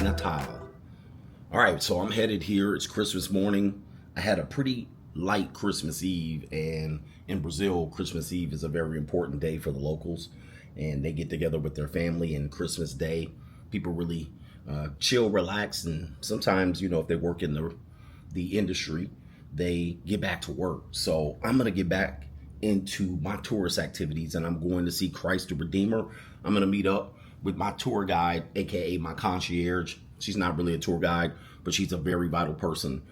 Natal. All right, so I'm headed here. It's Christmas morning. I had a pretty light Christmas Eve, and in Brazil, Christmas Eve is a very important day for the locals, and they get together with their family. And Christmas Day, people really chill, relax, and sometimes, you know, if they work in the industry, they get back to work. So I'm gonna get back into my tourist activities, and I'm going to see Christ the Redeemer. I'm gonna meet up with my tour guide, aka my concierge. She's not really a tour guide, but she's a very vital person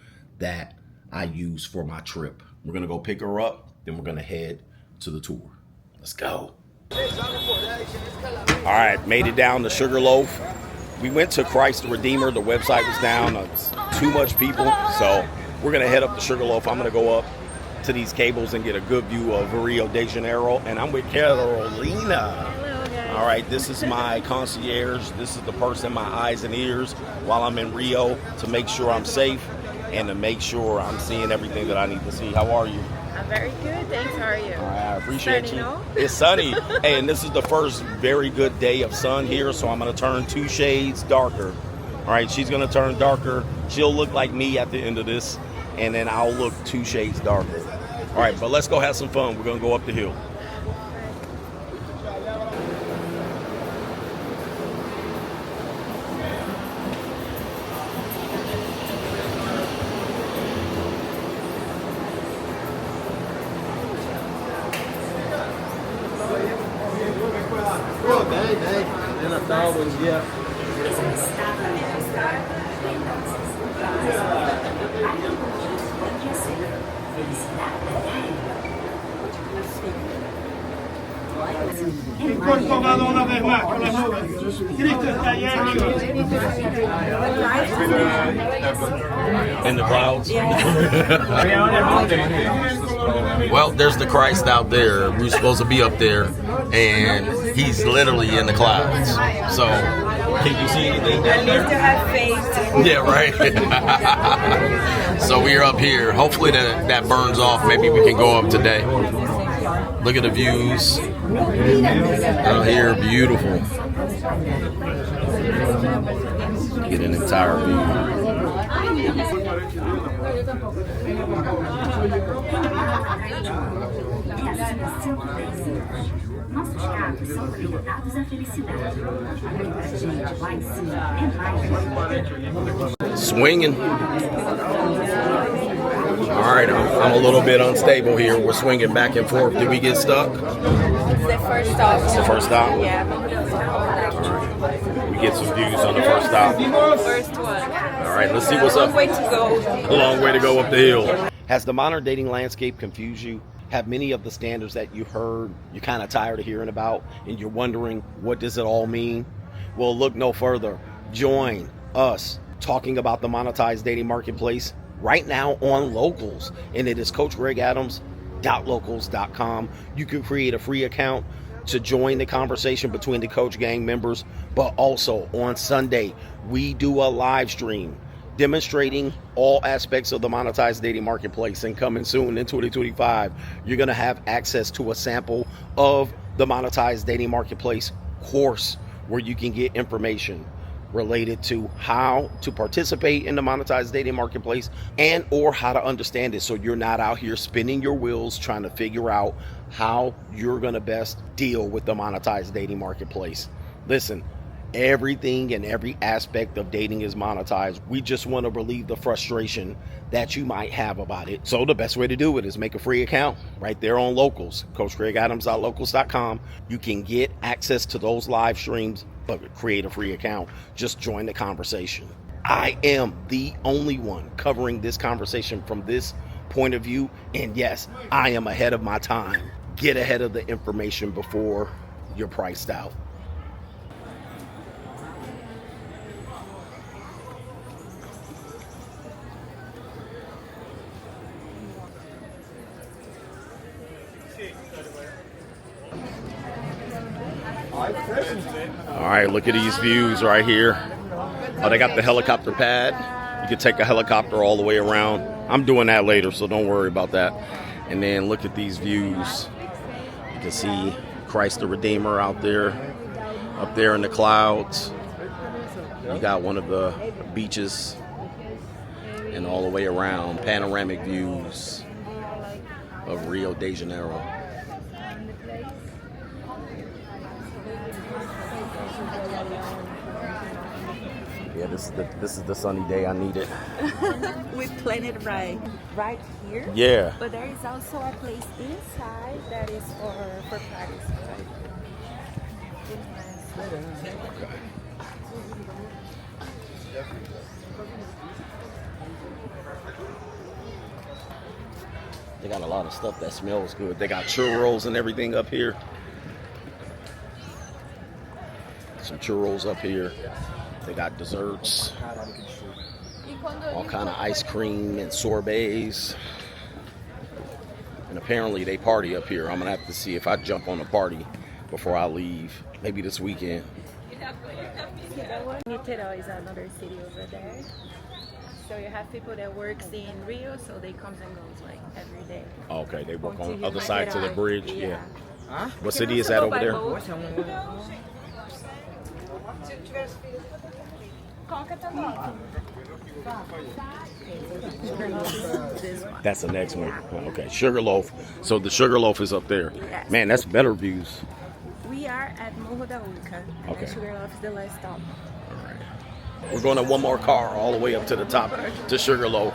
that I use for my trip. We're gonna go pick her up, then we're gonna head to the tour. Let's go. All right, made it down to Sugarloaf. We went to Christ the Redeemer. The website was down. Too much people, so we're gonna head up to Sugarloaf. I'm gonna go up to these cables and get a good view of Rio de Janeiro, and I'm with Carolina. All right, this is my concierge. This is the person in my eyes and ears while I'm in Rio to make sure I'm safe and to make sure I'm seeing everything that I need to see. How are you? I'm very good, thanks. How are you? All right, I appreciate sunny, you. No? It's sunny. Hey, and this is the first very good day of sun here, so I'm gonna turn 2 shades darker. All right, she's gonna turn darker. She'll look like me at the end of this, and then I'll look 2 shades darker. All right, but let's go have some fun. We're gonna go up the hill. Natal, bom dia. In the clouds. Well, there's the Christ out there. We're supposed to be up there, and he's literally in the clouds. So, can you see anything down there? At least to have faith. Yeah, right. So we're up here. Hopefully that burns off. Maybe we can go up today. Look at the views out here. Beautiful. Get an entire view. Nossos carros são conectados à felicidade. A gente lá em cima é mais. Swinging. All right, I'm a little bit unstable here. We're swinging back and forth. Did we get stuck? It's the first stop. It's the first stop? Yeah. We get some views on the first stop. First one. All right, let's see what's Long up. way to go. A long way to go up the hill. Has the modern dating landscape confused you? Have many of the standards that you heard you're kind of tired of hearing about, and you're wondering, what does it all mean? Well, look no further. Join us talking about the monetized dating marketplace right now on Locals, and it is CoachGregAdams.locals.com. You can create a free account to join the conversation between the Coach Gang members, but also on Sunday, we do a live stream demonstrating all aspects of the monetized dating marketplace. And coming soon in 2025, you're going to have access to a sample of the monetized dating marketplace course where you can get information related to how to participate in the monetized dating marketplace and or how to understand it, so you're not out here spinning your wheels trying to figure out how you're going to best deal with the monetized dating marketplace. Listen, everything and every aspect of dating is monetized. We just want to relieve the frustration that you might have about it. So the best way to do it is make a free account right there on Locals, CoachGregAdams.locals.com. You can get access to those live streams, but create a free account. Just join the conversation. I am the only one covering this conversation from this point of view. And yes, I am ahead of my time. Get ahead of the information before you're priced out. All right, look at these views right here. Oh, they got the helicopter pad. You can take a helicopter all the way around. I'm doing that later, so don't worry about that. And then look at these views. You can see Christ the Redeemer out there, up there in the clouds. You got one of the beaches and all the way around panoramic views of Rio de Janeiro. Yeah, this is the sunny day I needed. We planned it right here. Yeah. But there is also a place inside that is for parties. They got a lot of stuff that smells good. They got churros and everything up here. Some churros up here. They got desserts. All kind of ice cream and sorbets. And apparently they party up here. I'm gonna have to see if I jump on a party before I leave. Maybe this weekend. Niterói is another city over there. So you have people that works in Rio, so they comes and goes like every day. Okay, they work on the other side to the bridge. Yeah. Huh? What city is that over there? That's the next one. Okay, Sugarloaf. So the Sugarloaf is up there. Yes. Man, that's better views. We are at Morro da Urca, and Okay. Sugarloaf is the last stop. We're going to one more car all the way up to the top to Sugarloaf.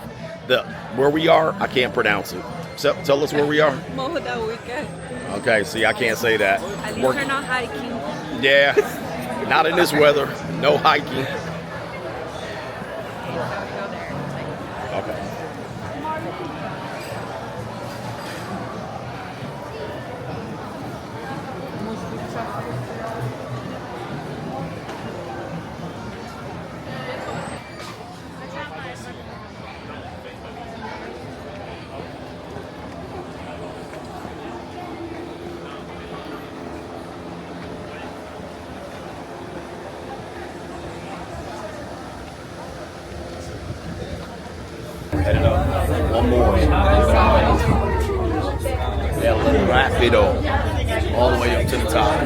Where we are, I can't pronounce it. So, tell us where we are. Morro da Urca. Okay, see, I can't say that. At least we're not hiking. Yeah, not in this weather. No hiking. Go there. Okay. Headed up. One more. El Rapido. All the way up to the top.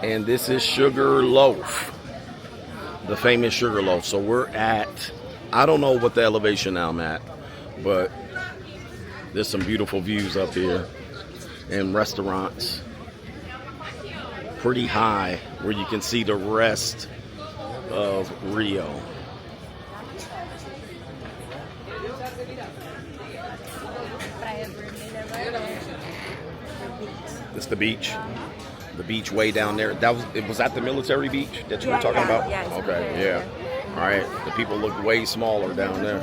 And this is Sugarloaf. The famous Sugarloaf. So we're at, I don't know what the elevation now I'm at, but there's some beautiful views up here and restaurants. Pretty high where you can see the rest of Rio. It's the beach. The beach way down there. Was that the military beach that you were talking about? Yeah, it's okay, there, yeah. All right. The people look way smaller down there.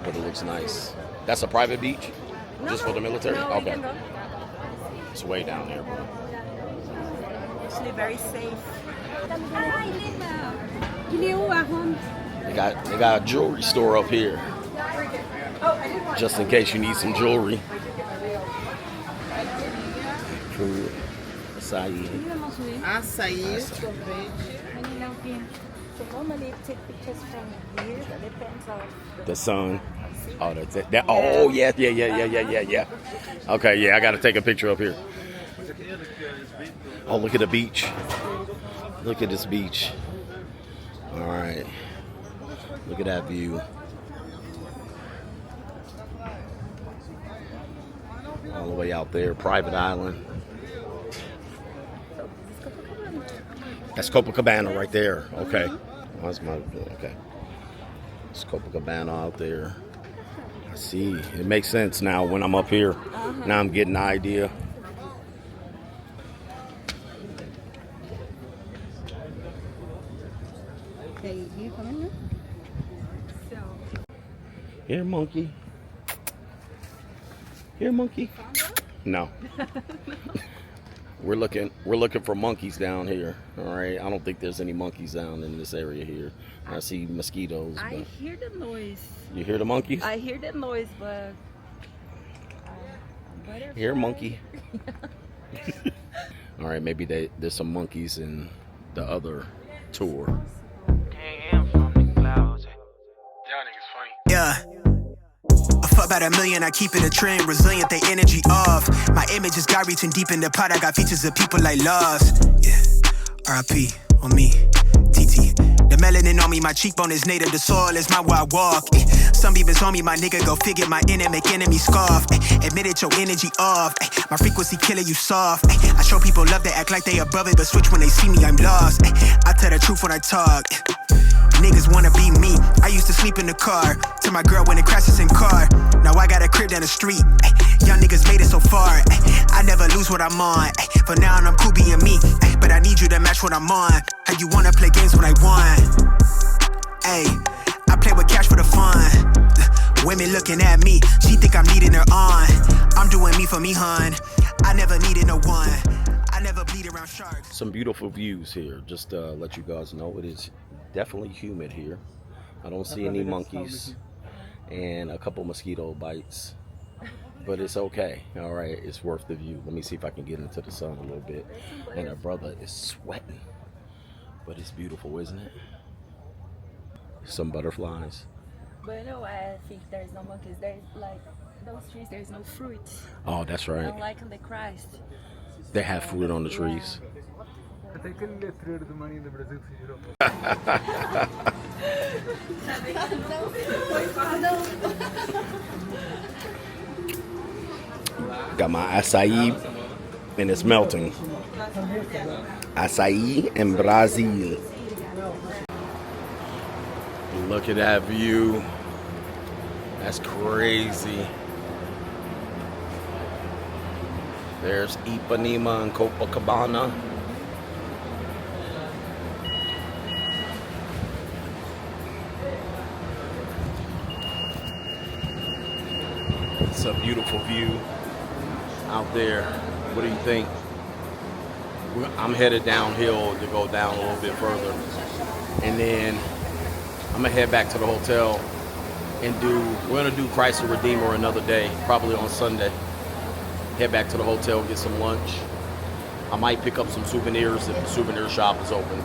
But it looks nice. That's a private beach? Just for the military? No, okay. we can go. It's way down there, bro. Actually very safe. They got a jewelry store up here. Just in case you need some jewelry. Food. Açaí. Açaí, So normally take pictures from here, but depends on The sun. Oh, that's it. Oh, yeah. Okay, yeah, I got to take a picture up here. Oh, look at the beach. Look at this beach. All right. Look at that view. All the way out there, private island. That's Copacabana right there. Okay. That's okay. It's Copacabana out there. I see. It makes sense now when I'm up here. Now I'm getting the idea. Hey, you coming here? So Here, monkey. Here, monkey. No. We're looking for monkeys down here. All right. I don't think there's any monkeys down in this area here. I see mosquitoes. I But hear the noise. you hear the monkeys? I hear the noise, but butterfly. Here, monkey. All right. Maybe there's some monkeys in the other tour. Yeah. I fuck about a million, I keep it a trend. Resilient, they energy off. My image is God reaching deep in the pot. I got features of people like lost. Yeah, R.I.P. on me, TT. The melanin on me, my cheekbone is native. The soil is my where I walk. Some beavers on me, my nigga, go figure. My make enemy scoff. Admit it, your energy off. My frequency killer, you soft. I show people love, they act like they above it, but switch when they see me, I'm lost. I tell the truth when I talk. Niggas wanna be me. I used to sleep in the car till my girl went and crashes in car. Now I got a crib down the street. Young niggas made it so far. I never lose what I'm on. For now I'm cool being me, but I need you to match what I'm on. How you wanna play games when I won? Ay, I play with cash for the fun. Women looking at me, she think I'm needing her on. I'm doing me for me, hun. I never needed no one. I never bleed around sharks. Some beautiful views here. Just to let you guys know, it is definitely humid here. I don't see any monkeys and a couple mosquito bites, but it's okay. All right, it's worth the view. Let me see if I can get into the sun a little bit. And our brother is sweating, but it's beautiful, isn't it? Some butterflies. But you know why I think there's no monkeys? There's like those trees, there's no fruit. Oh, that's right. Unlike in the Christ. They have fruit on the trees. Got my acai and it's melting. Acai in Brazil. Look at that view. That's crazy. There's Ipanema and Copacabana. It's a beautiful view out there. What do you think? I'm headed downhill to go down a little bit further. And then I'm gonna head back to the hotel and we're gonna do Christ the Redeemer another day, probably on Sunday. Head back to the hotel, get some lunch. I might pick up some souvenirs if the souvenir shop is open.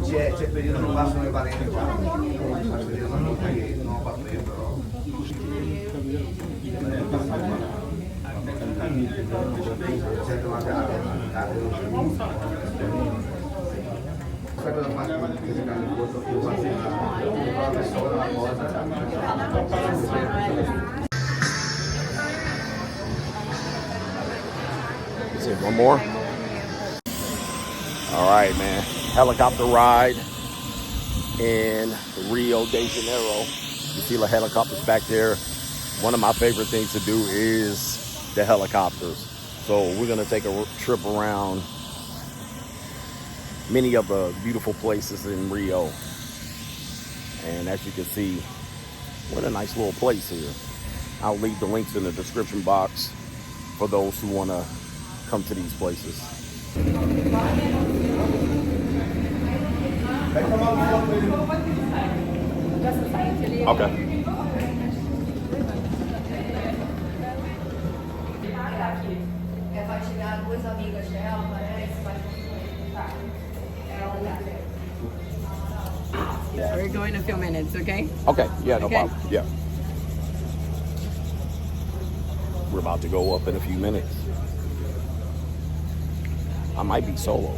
C'è periodo non passano le parenti qua. Periodo non ho fatto io però. Sento una cara. Sai cosa faccio? Che si cambia il posto più facile. Una persona, una cosa. Is it one more? All right, man. Helicopter ride in Rio de Janeiro. You see the helicopters back there. One of my favorite things to do is the helicopters. So we're gonna take a trip around many of the beautiful places in Rio. And as you can see, what a nice little place here. I'll leave the links in the description box for those who wanna come to these places. Okay. We're going a few minutes, okay? Okay, yeah, no Okay. problem. Yeah. We're about to go up in a few minutes. I might be solo.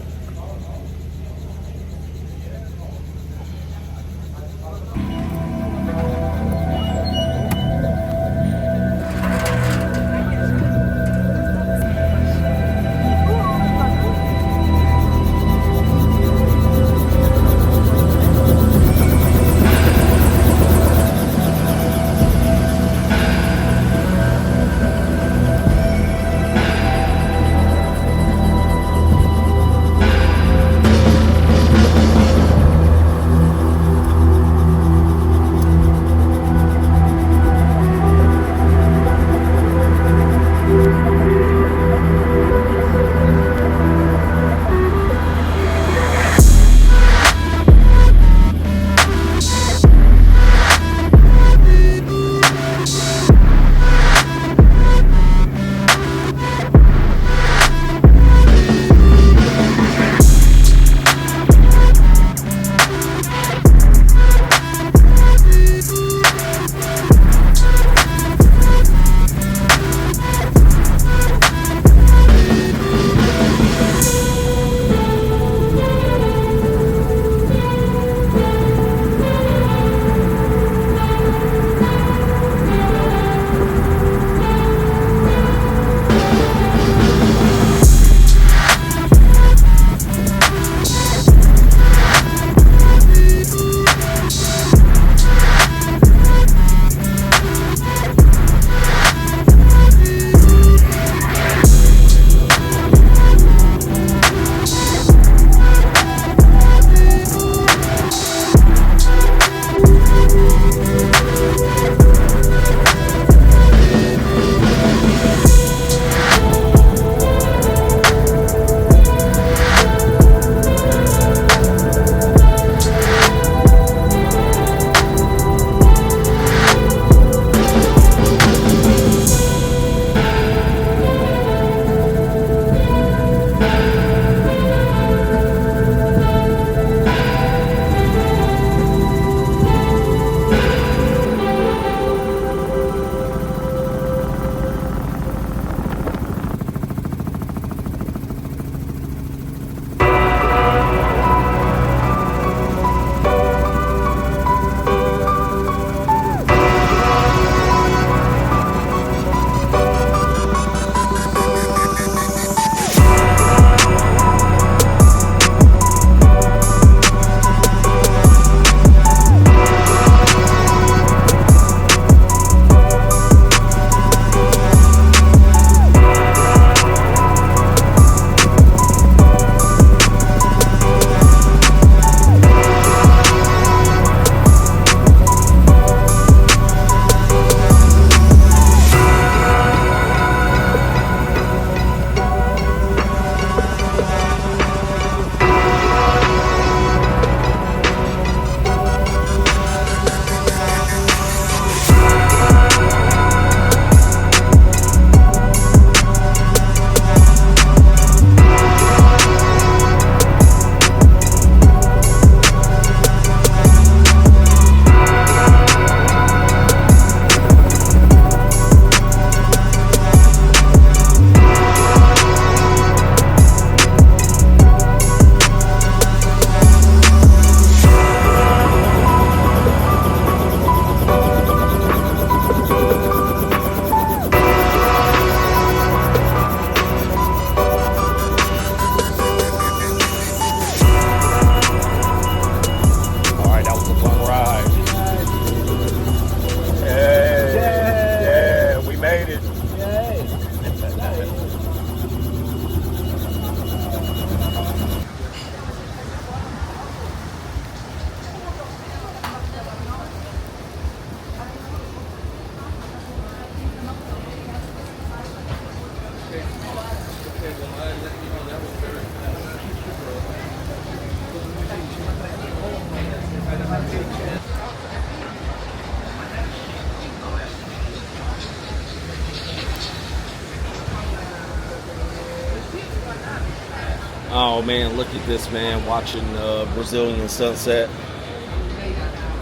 Oh man, look at this, man. Watching Brazilian sunset.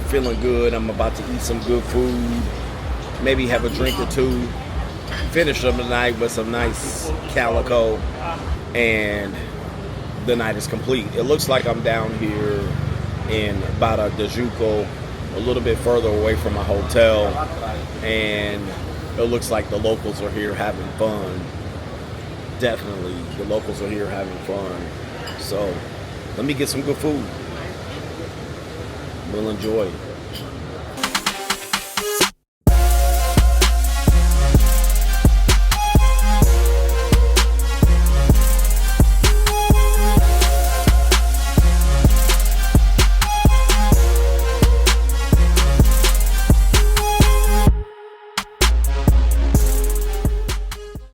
Feeling good. I'm about to eat some good food. Maybe have a drink or two. Finish up the night with some nice calico. And the night is complete. It looks like I'm down here in Barra de Juco, a little bit further away from my hotel. And it looks like the locals are here having fun. Definitely, the locals are here having fun. So, let me get some good food. We'll enjoy it.